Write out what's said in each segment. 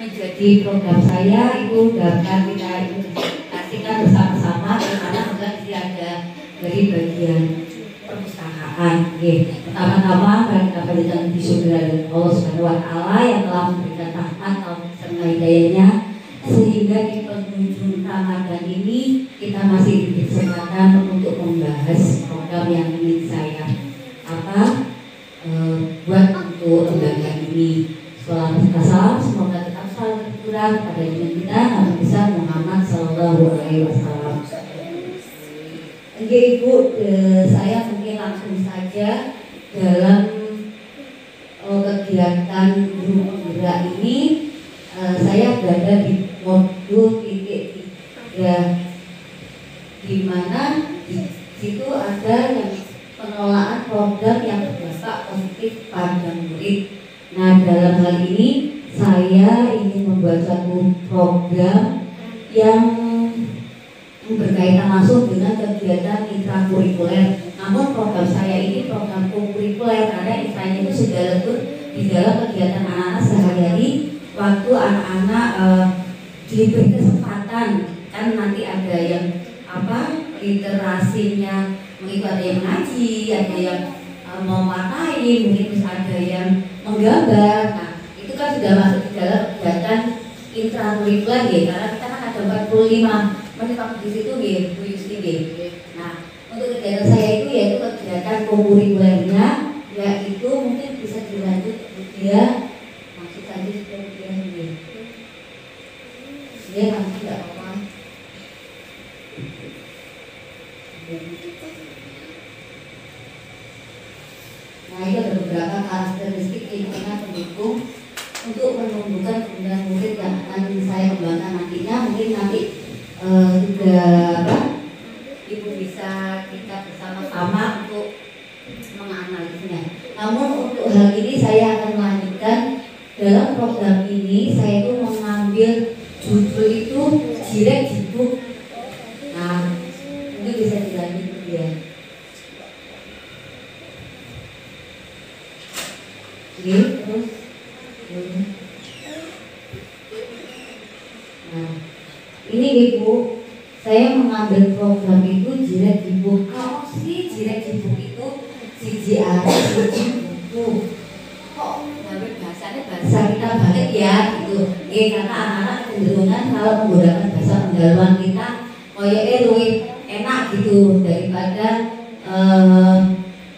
menjadi program saya itu dapat kita kasihkan bersama-sama karena juga ada dari bagian perpustakaan. Pertama-tama kita berikan syukur Allah Subhanahu wa Ta'ala yang telah memberikan rahmat serta hidayahnya sehingga di penghujung Ramadan ini kita masih diberi kesempatan untuk membahas program yang ingin saya buat untuk lembaga ini. Salam semoga tetap selalu terkurang pada diri kita Nabi besar Muhammad Sallallahu Alaihi Wasallam. Oke Ibu, saya mungkin langsung saja dalam kegiatan grup gerak ini. Saya berada di modul titik 3 di mana di situ ada yang pengelolaan program yang berdampak positif pada murid. Nah, dalam hal ini saya ingin membuat satu program yang berkaitan langsung dengan kegiatan intrakurikuler. Namun program saya ini program kurikuler karena intranya itu sudah lebih di dalam kegiatan anak-anak sehari-hari. Waktu anak-anak diberi kesempatan, kan nanti ada yang literasinya, mungkin ada yang ngaji, ada yang mewarnai, mungkin ada yang menggambar. Nah, itu kan sudah masuk di dalam kegiatan intrakurikuler ya, karena kita kan ada 45 menit waktu di situ ya, Bu Yusti. Nah, untuk kegiatan saya itu yaitu kegiatan kurikulernya, yaitu mungkin bisa dilanjut dia maksud saja seperti ini. Dia langsung tidak apa-apa. Nah, itu ada beberapa karakteristik lingkungan pendukung untuk menumbuhkan kebudayaan murid yang akan saya kembangkan nantinya. Mungkin nanti juga Ibu bisa kita bersama-sama untuk menganalisnya. Namun untuk hal ini saya akan melanjutkan dalam program ini. Saya itu mengambil judul itu Jirek Jibuk. Nah, itu bisa dilanjut ya. Terus nah, ini Ibu, saya mengambil program itu Jirek Jibuk. Kalau sih Jirek Jibuk itu CJR buku. Kok bahasanya bahasa kita balik ya gitu. Karena anak-anak kecenderungan kalau menggunakan bahasa pendahuluan kita koyoknya lebih enak gitu daripada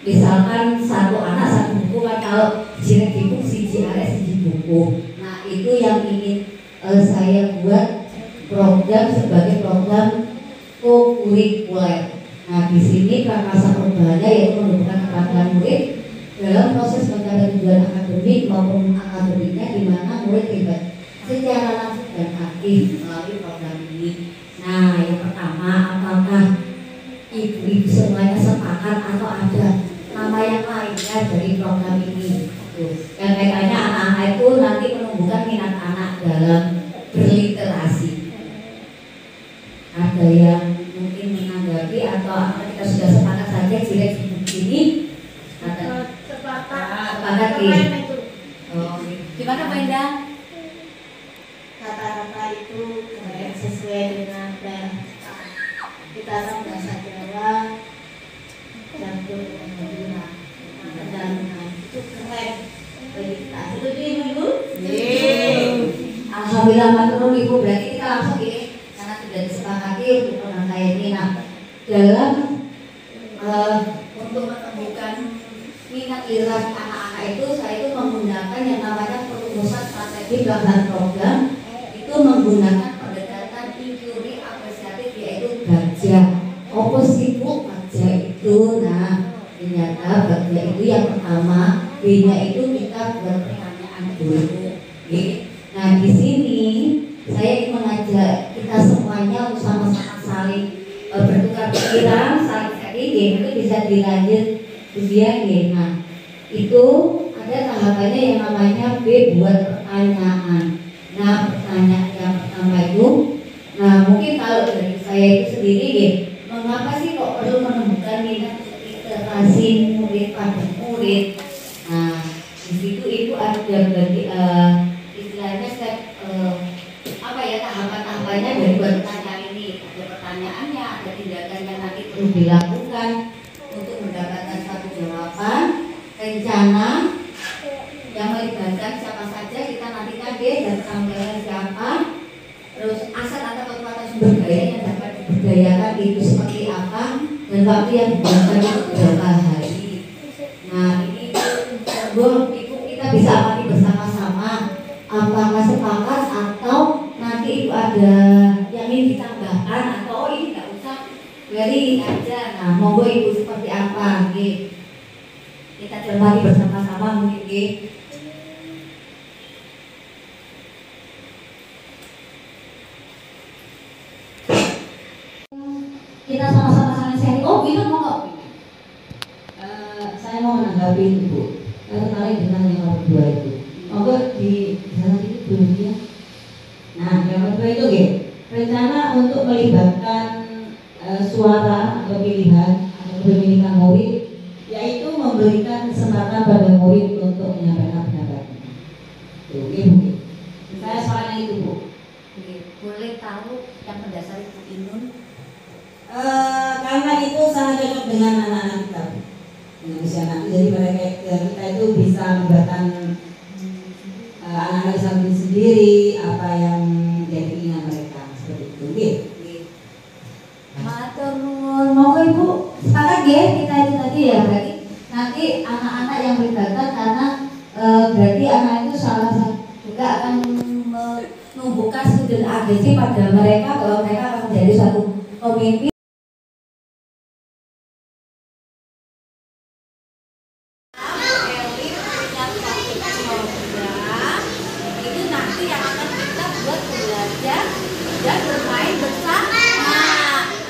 misalkan satu anak satu buku kan. Kalau Jirek Jibuk CJR buku. Nah, itu yang ingin saya buat program sebagai program kurikuler. Nah, di sini prakarsa perubahannya yaitu menumbuhkan keterampilan murid dalam proses pencapaian tujuan akademik maupun akademiknya, di mana murid terlibat secara langsung dan aktif melalui program ini. Nah, yang pertama, apakah ibu-ibu semuanya sepakat atau ada nama yang lainnya dari program ini? Yang kaitannya anak-anak itu nanti menumbuhkan minat anak dalam berliterasi. Ada yang mungkin menanggapi atau kita sudah sepakat saja Jirek Jibuk ini? Sepakat ya. Gimana Mbak Indah? Kata-kata itu sesuai dengan kita kan bahasa Jawa campur dengan Madura pendampingan itu keren bagi kita. Itu Ibu? Alhamdulillah matur Ibu, berarti kita langsung ini karena sudah disepakati untuk program saya ini. Nah, dalam untuk menemukan minat literasi anak-anak itu, saya itu menggunakan yang namanya perumusan strategi pelaksanaan program. Itu menggunakan pendekatan inquiry apresiatif yaitu baja. Apa sih Bu baja itu? Nah, ternyata baja itu yang pertama, B-nya itu kita buat pertanyaan dulu. Nah, di sini saya ingin mengajak kita semuanya untuk sama-sama saling bertukar pikiran, saling sharing, itu bisa dilanjut dia. Nah, itu ada tahapannya yang namanya B buat pertanyaan. Nah, pertanyaan yang pertama itu, nah mungkin kalau dari saya itu sendiri mengapa sih kok perlu menemukan minat literasi murid pada murid? Nah, di situ Ibu ada bagi istilahnya step makanya dari pertanyaan ini ada pertanyaannya, ada tindakan yang nanti perlu dilakukan untuk mendapatkan suatu jawaban, rencana yang melibatkan siapa saja, kita nantikan deh dan sampaikan siapa, terus aset atau kekuatan sumber daya yang dapat diberdayakan itu seperti apa, dan waktu yang digunakan itu berapa hari. Nah ini Ibu kita bisa amati bersama-sama apakah sepakat atau nanti itu ada yang ingin ditambahkan atau ini tidak usah beri aja. Nah monggo Ibu seperti apa gitu. Kita cermati bersama-sama mungkin gitu. Kita sama-sama saling sharing. Oh gitu mau saya mau menanggapi itu Bu, terkait dengan yang nomor 2 itu. Monggo di sana itu dulu ya. Nah yang kedua itu rencana untuk melibatkan suara atau pilihan atau pemilihan murid, yaitu memberikan kesempatan pada murid untuk menyampaikan pendapatnya. Tuh, Bu. Saya soalnya itu Bu. Boleh tahu yang mendasari Bu Inun? Karena itu sangat cocok dengan anak-anak kita, dengan usia anak. Jadi mereka kita itu bisa membuatkan anak-anak sendiri apa yang jadi keinginan mereka seperti itu. Matur nuwun. Monggo Ibu sepakat ya kita itu tadi ya, berarti nanti anak-anak yang melibatkan karena berarti anak itu salah satu juga akan menumbuhkan student agency pada mereka bahwa mereka akan menjadi suatu komite. Itu nanti yang akan kita buat belajar dan bermain bersama.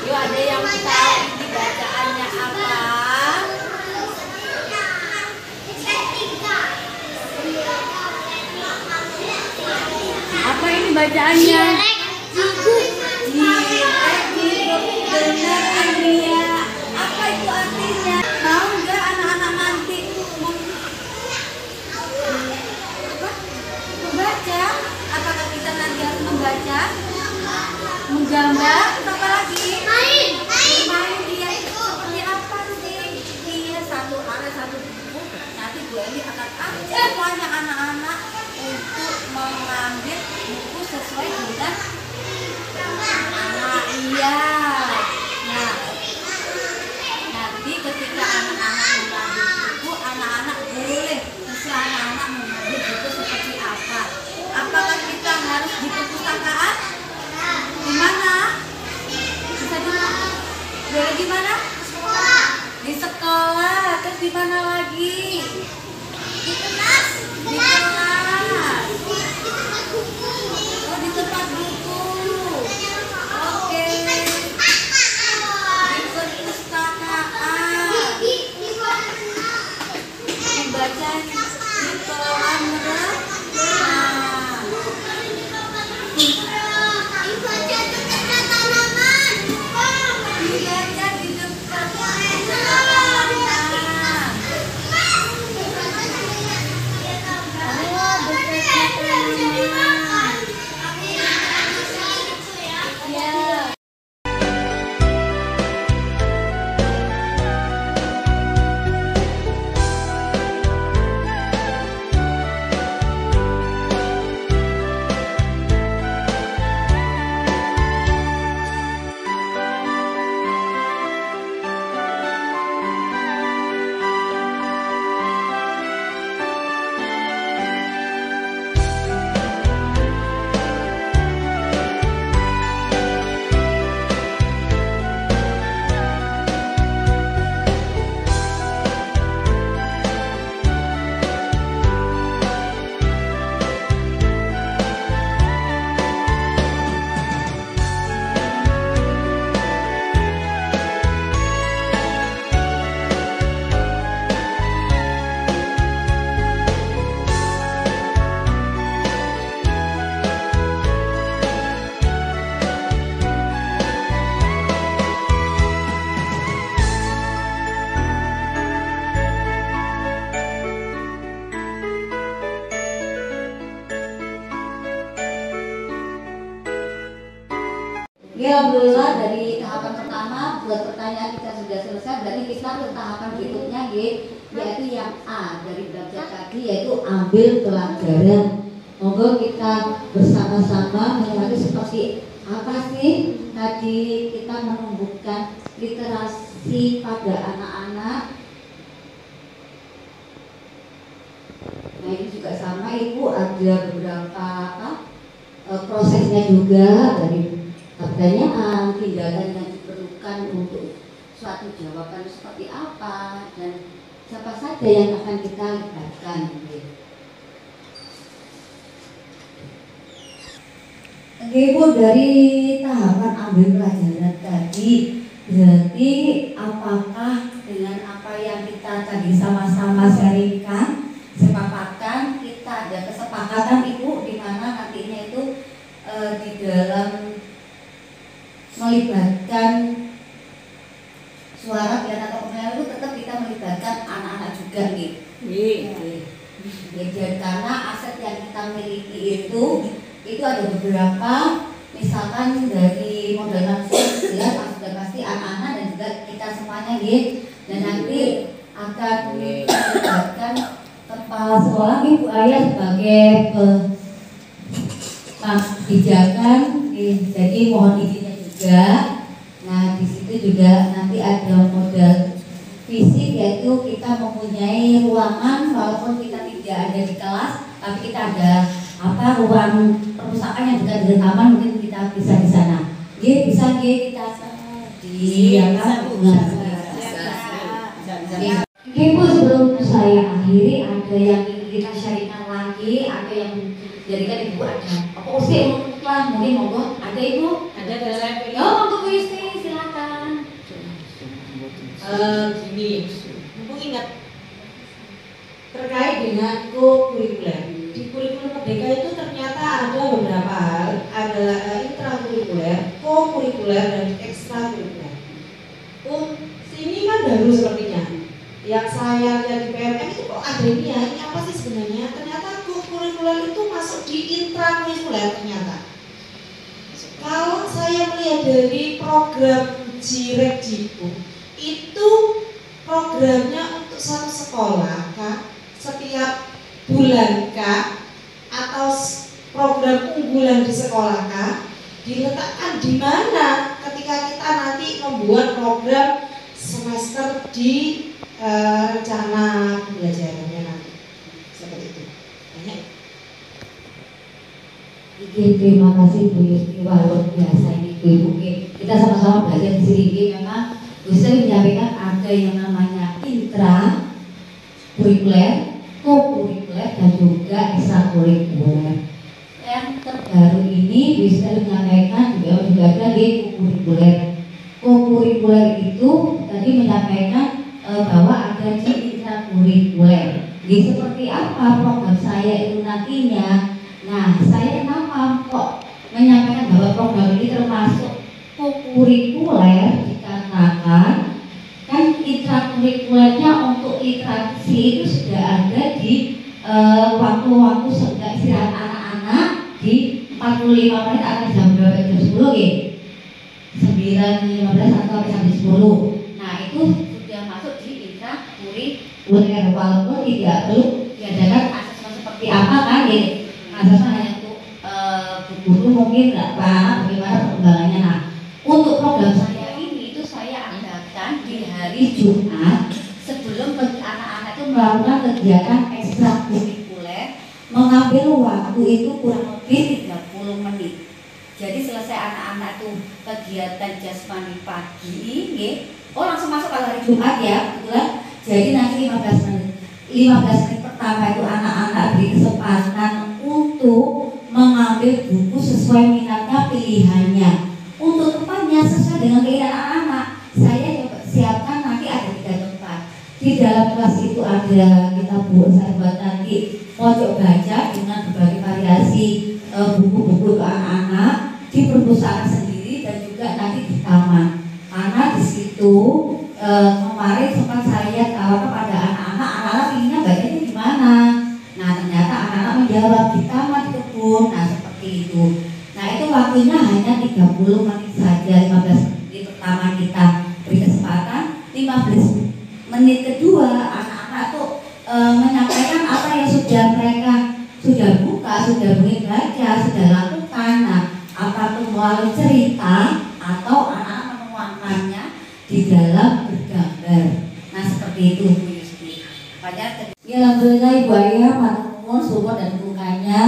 Yuk ada yang tahu ini bacaannya apa? Apa ini bacaannya? Benar Andrea. Apa itu artinya? Tahu nggak anak-anak nanti? Membaca? Apakah kita nanti harus membaca? Menggambar? Apa lagi? Main dia itu seperti apa sih? Iya, satu anak satu buku. Nanti Bu Eli akan ajak semuanya anak-anak untuk mengambil buku sesuai dengan anak. Iya. Nah, nanti ketika anak-anak mengambil buku, anak-anak boleh terserah anak-anak mengambil buku seperti apa. Apakah kita harus di perpustakaan? Di mana? Bisa di mana? Boleh di mana? Di sekolah. Terus di mana lagi? Di kelas. Di kelas. Oh, di tempat buku. Oke. Di perpustakaan. Membaca di kolam renang. Dibaca di dekat halaman. Oh, dekat halaman. Ya. Ya, alhamdulillah dari tahapan pertama buat pertanyaan kita sudah selesai. Berarti kita ke tahapan berikutnya yaitu yang A dari belajar tadi, yaitu ambil pelajaran. Monggo kita bersama-sama melihat seperti apa sih tadi kita menumbuhkan literasi pada anak-anak. Nah ini juga sama, Ibu ada beberapa prosesnya juga dari pertanyaan, tindakan yang diperlukan untuk suatu jawaban seperti apa dan siapa saja yang akan kita libatkan. Oke Bu, dari tahapan ambil pelajaran tadi, berarti apakah dengan apa yang kita tadi sama-sama sharingkan, sepakatan, kita ada kesepakatan Ibu di mana nantinya itu di dalam melibatkan suara pilihan atau pemilihan itu tetap kita melibatkan anak-anak juga nih. Jadi karena aset yang kita miliki itu ada beberapa, misalkan dari modal manusia jelas sudah pasti anak-anak dan juga kita semuanya gitu. Dan nanti akan melibatkan kepala sekolah, ibu ayah sebagai kebijakan, jadi mohon izinnya juga. Nah di situ juga nanti ada modal fisik, yaitu kita mempunyai ruangan walaupun kita tidak ada di kelas, tapi kita ada ruang perpustakaan yang dekat dengan taman, mungkin kita bisa di sana. Bisa kita Oke Bu, sebelum saya akhiri, ada yang ingin kita sharingkan lagi, ada yang jadikan Ibu ada. Apa usia lah, mungkin monggo. Ada Ibu? Ada saya pilih. Oh, untuk Bu Yusti, silakan. Gini, mumpung ingat terkait dengan co-kurikuler. Di kurikulum Merdeka itu ternyata ada beberapa hal, ada intrakurikuler, co-kurikuler, dan ekstrakurikuler. Sini kan baru sepertinya. Yang saya lihat di PMM itu kok ada ini ya, ini apa sih sebenarnya? Ternyata co-kurikuler itu masuk di intrakurikuler ternyata. Kalau saya melihat dari program Jirek Jipu, itu programnya untuk satu sekolah Kak, setiap bulan Kak, atau program unggulan di sekolah Kak, diletakkan di mana ketika kita nanti membuat program semester di rencana pembelajarannya nanti seperti itu. Banyak. Terima kasih Bu Yusti, luar biasa ini Bu Ibu. Kita sama-sama belajar di sini. Memang Bu Yusti menyampaikan ada yang namanya intra kurikuler, co-kurikuler, dan juga ekstrakurikuler. Yang terbaru ini Bu Yusti menyampaikan juga ada di co-kurikuler. Co-kurikuler itu tadi menyampaikan bahwa ada di intrakurikuler. Jadi seperti apa program saya itu nantinya? Nah, saya kenapa kok menyampaikan bahwa program ini termasuk co-kurikuler, dikatakan kan intrakurikulernya untuk literasi itu sudah ada di waktu-waktu senggang istirahat anak-anak di 45 menit akan jam berapa? Jam 10 ya? 9.15 atau sampai 10. Nah itu sudah masuk di intrakurikuler, walaupun tidak perlu diadakan asesmen seperti apa kan ya. Asesmen hanya untuk guru mungkin nggak paham bagaimana perkembangannya. Nah untuk program saya ini itu saya adakan di hari Jumat sebelum anak-anak itu melakukan kegiatan ekstrakurikuler, mengambil waktu itu kurang lebih 30 menit. Jadi selesai anak-anak itu kegiatan jasmani pagi, langsung masuk kalau hari Jumat ya, kebetulan. Jadi nanti 15 menit pertama itu anak-anak beri kesempatan untuk mengambil buku sesuai minatnya, pilihannya. Untuk tempatnya sesuai dengan keinginan anak-anak, saya coba siapkan nanti ada 3 tempat. Di dalam kelas itu ada kita buat nanti pojok baca dengan berbagai variasi buku-buku untuk anak-anak, di perpustakaan sendiri dan juga nanti di taman. Karena di situ kemarin sempat saya tahu kepada anak-anak inginnya bacanya di mana. Nah ternyata anak-anak menjawab di taman, di kebun. Nah seperti itu. Nah itu waktunya hanya 30 menit saja. menyampaikan apa yang sudah mereka sudah buka, sudah mulai baca, sudah lakukan. Nah, apapun melalui cerita atau anak menuangkannya di dalam bergambar. Nah, seperti itu Bu Yusti. Makanya ya, alhamdulillah Ibu Ayah, matur nuwun support dan dukanya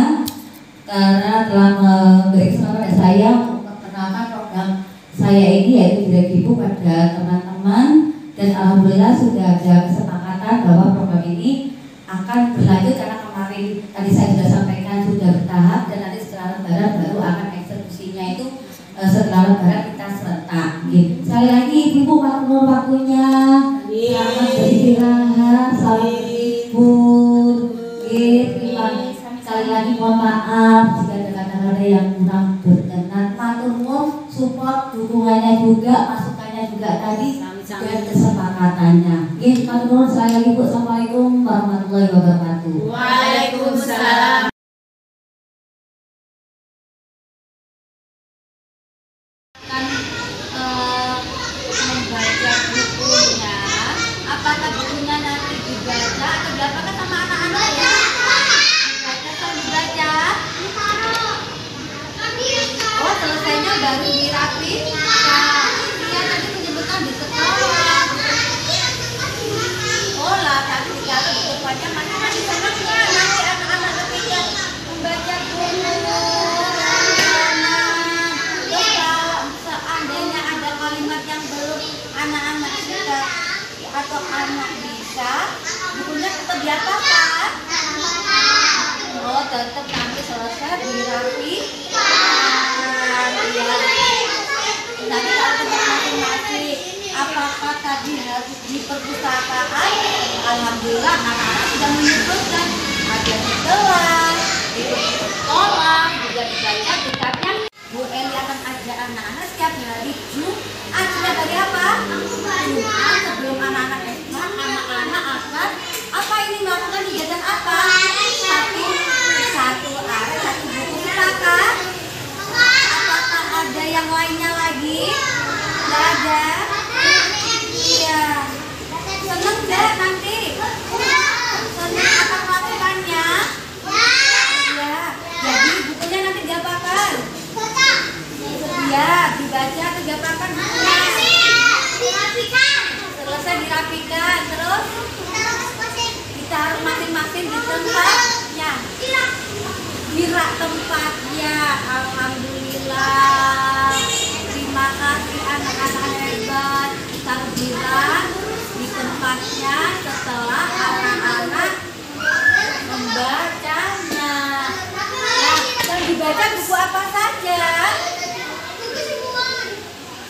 karena telah memberi kesempatan pada saya untuk memperkenalkan program saya ini, yaitu Bidak Ibu pada teman-teman. Dan alhamdulillah sudah ada kesepakatan bahwa program ini akan berlanjut karena kemarin tadi saya sudah sampaikan sudah bertahap, dan nanti setelah lebaran baru akan eksekusinya itu setelah lebaran kita serentak. Gitu. Sekali lagi Ibu maklum waktunya, selamat beristirahat, selamat berlibur. Sekali lagi mohon maaf jika ada kata-kata yang kurang berkenan. Matur nuwun support dukungannya juga, masukannya juga tadi dan kesepakatannya. Matur nuwun sekali lagi Bu. Assalamualaikum warahmatullahi wabarakatuh. Waalaikumsalam. Membaca bukunya, apakah bukunya nanti dibaca atau diapakan sama anak-anak ya? Dibaca atau dibaca? Oh, selesainya baru dirapikan. Dia nanti menyebutkan di sekolah. Oh lah, tadi dikata bukunya masing-masing senang ya. Nanti anak-anak ketika membaca buku. Seandainya ada kalimat yang belum anak-anak suka atau anak bisa, bukunya tetap diapakan? Oh, tetap nanti selesai dirapikan. Nanti kalau tempat masing-masing, apakah tadi harus di perpustakaan? Alhamdulillah anak-anak sudah menyebutkan ada di kelas, di sekolah, juga dibaca kitabnya. Bu Eli akan ajak anak-anak setiap hari Jumat. Setiap hari apa? Jumat sebelum anak-anak SD, anak-anak akan apa ini melakukan kegiatan apa? Satu hari, satu buku silakan. Apakah ada yang lainnya lagi? Tidak ada? Iya. Seneng gak nanti? Seneng akan melakukannya? Iya. Jadi bukunya nanti diapakan? Ya, dibaca atau diapakan bukunya? Selesai dirapikan, terus ditaruh masing-masing di tempatnya. Kira tempatnya. Alhamdulillah. Terima kasih anak-anak hebat. Ditaruh di tempatnya setelah anak-anak membacanya. Nah, yang dibaca buku apa saja?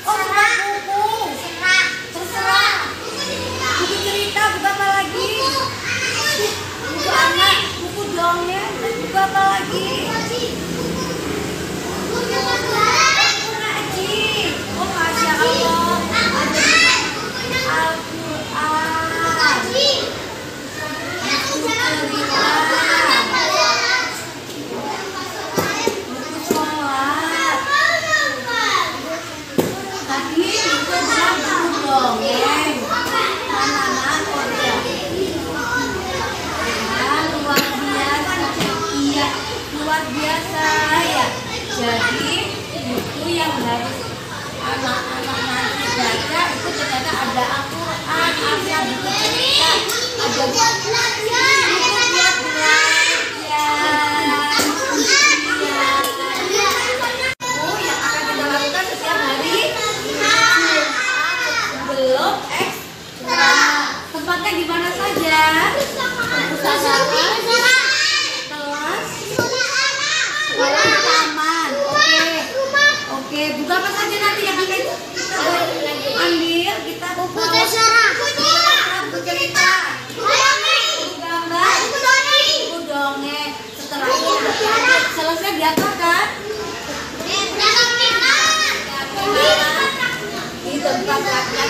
Oh, semua buku. Terserah. Buku cerita, buku apa lagi? Buku anak, buku dongeng, dan buku apa lagi? Buku ngaji. Oh, Masya Allah. Ada Al-Quran. Buku cerita. Buku sholat. Tadi itu bilang buku dongeng. Anak-anak udah. Luar biasa. Iya, luar biasa ya. Jadi buku yang harus anak-anak nanti baca itu ternyata ada Al-Quran, ada buku cerita, ada buku buat belajar. Oh, yang akan kita lakukan setiap hari sebelum ekstra. Tempatnya di mana saja? Perpustakaan, kelas, sekolah, taman. Oke, buku apa saja nanti yang akan kita ambil? Kita buku buku cerita, buku gambar, buku dongeng. Setelahnya selesai diapakan? Di tempat latihan